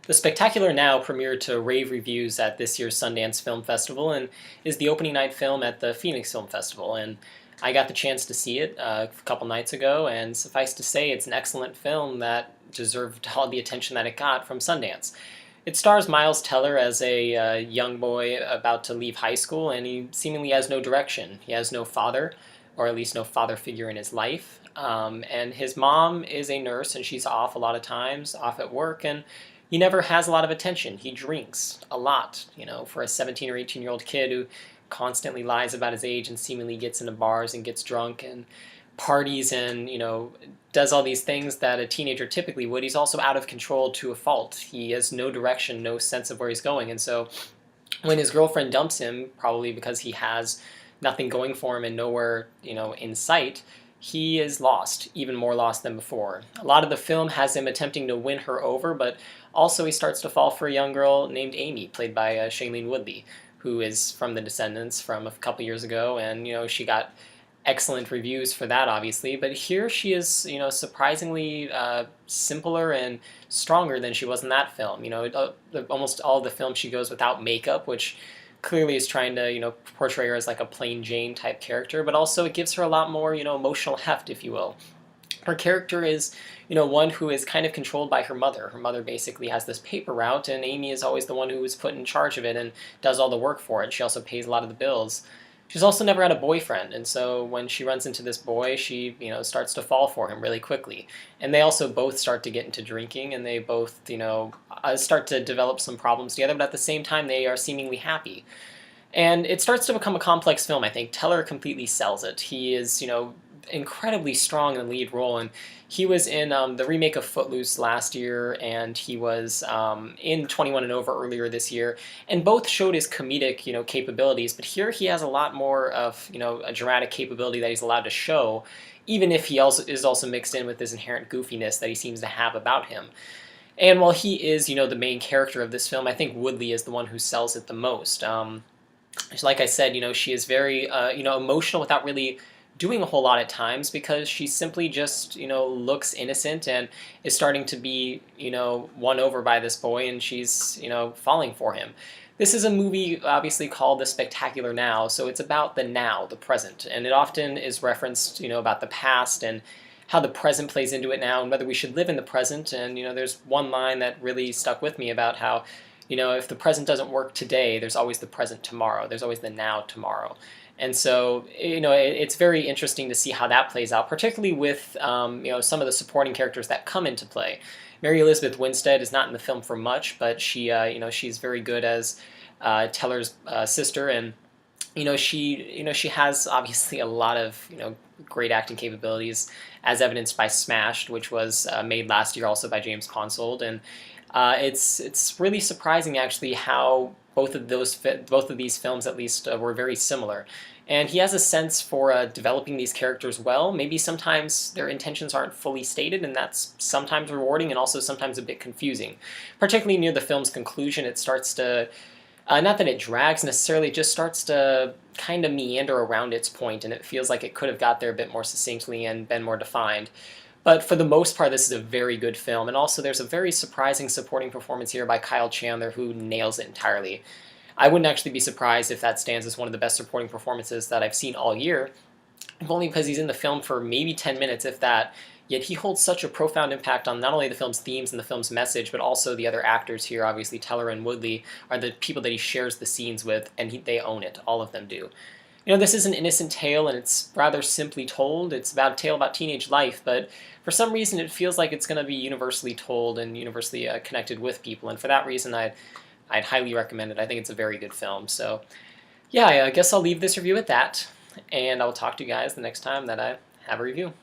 The Spectacular Now premiered to rave reviews at this year's Sundance Film Festival and is the opening night film at the Phoenix Film Festival. And I got the chance to see it a couple nights ago, and suffice to say, it's an excellent film that deserved all the attention that it got from Sundance. It stars Miles Teller as a young boy about to leave high school, and he seemingly has no direction. He has no father, or at least no father figure in his life. And his mom is a nurse, and she's off a lot of times, off at work, and he never has a lot of attention. He drinks a lot, for a 17 or 18-year-old kid who constantly lies about his age and seemingly gets into bars and gets drunk and parties and, does all these things that a teenager typically would. He's also out of control to a fault. He has no direction, no sense of where he's going. And so when his girlfriend dumps him, probably because he has nothing going for him and nowhere, in sight, he is lost, even more lost than before. A lot of the film has him attempting to win her over, but also he starts to fall for a young girl named Amy, played by Shailene Woodley, who is from The Descendants from a couple years ago, and she got excellent reviews for that, obviously. But here she is, surprisingly simpler and stronger than she was in that film. Almost all the film she goes without makeup, which clearly is trying to, portray her as like a plain Jane type character, but also it gives her a lot more, emotional heft, if you will. Her character is, one who is kind of controlled by her mother. Her mother basically has this paper route, and Amy is always the one who is put in charge of it and does all the work for it. She also pays a lot of the bills. She's also never had a boyfriend, and so when she runs into this boy, she, starts to fall for him really quickly. And they also both start to get into drinking, and they both, start to develop some problems together, but at the same time, they are seemingly happy. And it starts to become a complex film, I think. Teller completely sells it. He is, incredibly strong in the lead role, and he was in the remake of Footloose last year, and he was in 21 and Over earlier this year, and both showed his comedic, capabilities, but here he has a lot more of, a dramatic capability that he's allowed to show, even if he also is also mixed in with this inherent goofiness that he seems to have about him. And while he is, the main character of this film, I think Woodley is the one who sells it the most. Like I said, she is very, emotional without really doing a whole lot at times, because she simply just, looks innocent and is starting to be, won over by this boy, and she's, falling for him. This is a movie obviously called The Spectacular Now, so it's about the now, the present, and it often is referenced, about the past and how the present plays into it now and whether we should live in the present. And, there's one line that really stuck with me about how, if the present doesn't work today, there's always the present tomorrow. There's always the now tomorrow. And so, it's very interesting to see how that plays out, particularly with, some of the supporting characters that come into play. Mary Elizabeth Winstead is not in the film for much, but she, she's very good as Teller's sister, and she has obviously a lot of great acting capabilities, as evidenced by Smashed, which was made last year also by James Ponsoldt, and it's really surprising actually how both of these films at least were very similar. And he has a sense for developing these characters well. Maybe sometimes their intentions aren't fully stated, and that's sometimes rewarding and also sometimes a bit confusing. Particularly near the film's conclusion, it starts to, not that it drags necessarily, it just starts to kind of meander around its point, and it feels like it could have got there a bit more succinctly and been more defined. But for the most part, this is a very good film, and also there's a very surprising supporting performance here by Kyle Chandler, who nails it entirely. I wouldn't actually be surprised if that stands as one of the best supporting performances that I've seen all year, if only because he's in the film for maybe 10 minutes, if that, yet he holds such a profound impact on not only the film's themes and the film's message, but also the other actors here. Obviously, Teller and Woodley are the people that he shares the scenes with, and they own it. All of them do. This is an innocent tale, and it's rather simply told. It's about a tale about teenage life, but for some reason it feels like it's going to be universally told and universally connected with people, and for that reason I'd highly recommend it. I think it's a very good film. So yeah, I guess I'll leave this review at that, and I'll talk to you guys the next time that I have a review.